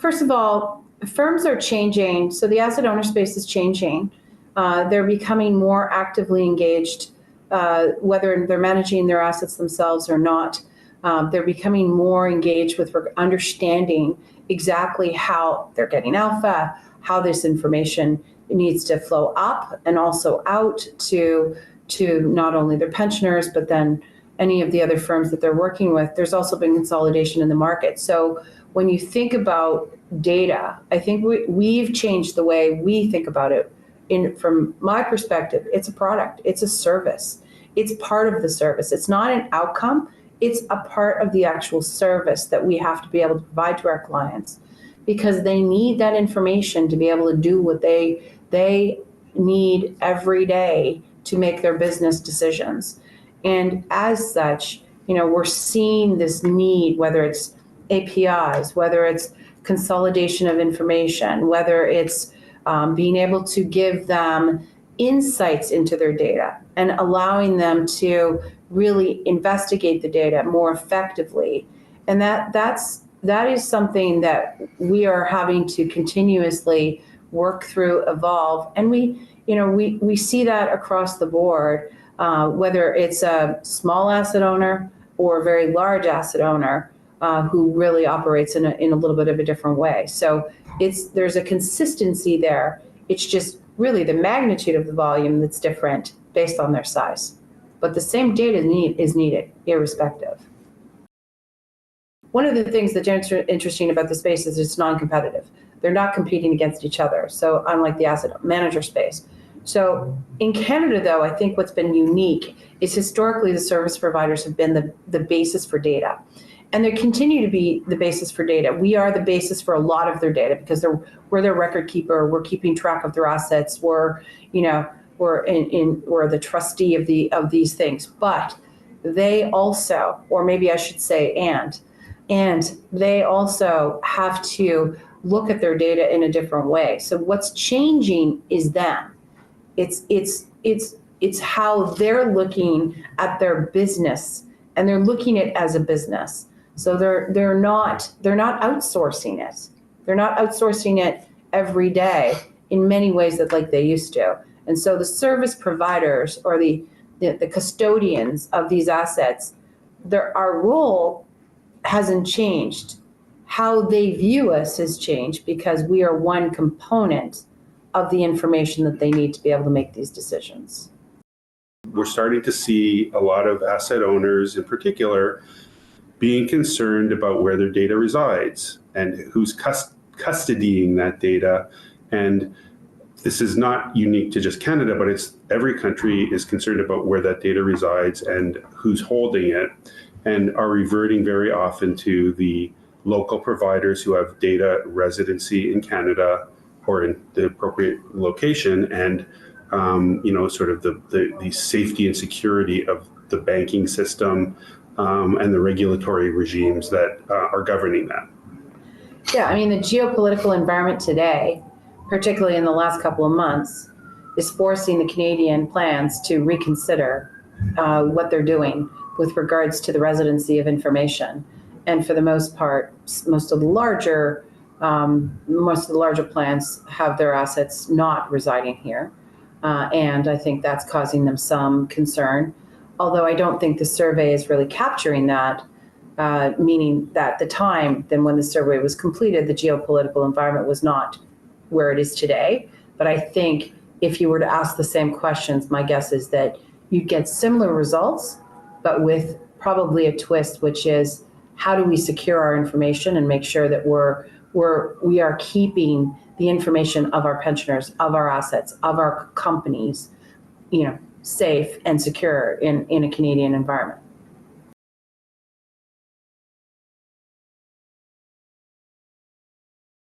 first of all, firms are changing. So the asset owner space is changing. They're becoming more actively engaged, whether they're managing their assets themselves or not. They're becoming more engaged with understanding exactly how they're getting alpha, how this information needs to flow up and also out to not only their pensioners, but then any of the other firms that they're working with. There's also been consolidation in the market. So when you think about data, I think we've changed the way we think about it. From my perspective, it's a product, it's a service. It's part of the service. It's not an outcome. It's a part of the actual service that we have to be able to provide to our clients, because they need that information to be able to do what they need every day to make their business decisions. And as such, we're seeing this need, whether it's APIs, whether it's consolidation of information, whether it's being able to give them insights into their data and allowing them to really investigate the data more effectively. And that is something that we are having to continuously work through, evolve. And we see that across the board, whether it's a small asset owner or a very large asset owner who really operates in a little bit of a different way. So there's a consistency there. It's just really the magnitude of the volume that's different based on their size. But the same data is needed, irrespective. One of the things that's interesting about the space is it's non-competitive. They're not competing against each other. So unlike the asset manager space. So in Canada, though, I think what's been unique is historically the service providers have been the basis for data. And they continue to be the basis for data. We are the basis for a lot of their data because we're their record keeper. We're keeping track of their assets. We're the trustee of these things. But they also, or maybe I should say, and they also have to look at their data in a different way. So what's changing is them. It's how they're looking at their business, and they're looking at it as a business. So they're not outsourcing it. They're not outsourcing it every day in many ways that like they used to. And so the service providers or the custodians of these assets, our role hasn't changed. How they view us has changed because we are one component of the information that they need to be able to make these decisions. We're starting to see a lot of asset owners in particular being concerned about where their data resides and who's custodying that data. And this is not unique to just Canada, but every country is concerned about where that data resides and who's holding it, and are reverting very often to the local providers who have data residency in Canada or in the appropriate location, and sort of the safety and security of the banking system and the regulatory regimes that are governing that. Yeah, I mean, the geopolitical environment today, particularly in the last couple of months, is forcing the Canadian plans to reconsider what they're doing with regards to the residency of information. And for the most part, most of the larger plans have their assets not residing here. And I think that's causing them some concern. Although I don't think the survey is really capturing that, meaning that the time then when the survey was completed, the geopolitical environment was not where it is today. But I think if you were to ask the same questions, my guess is that you'd get similar results, but with probably a twist, which is how do we secure our information and make sure that we are keeping the information of our pensioners, of our assets, of our companies, safe and secure in a Canadian environment.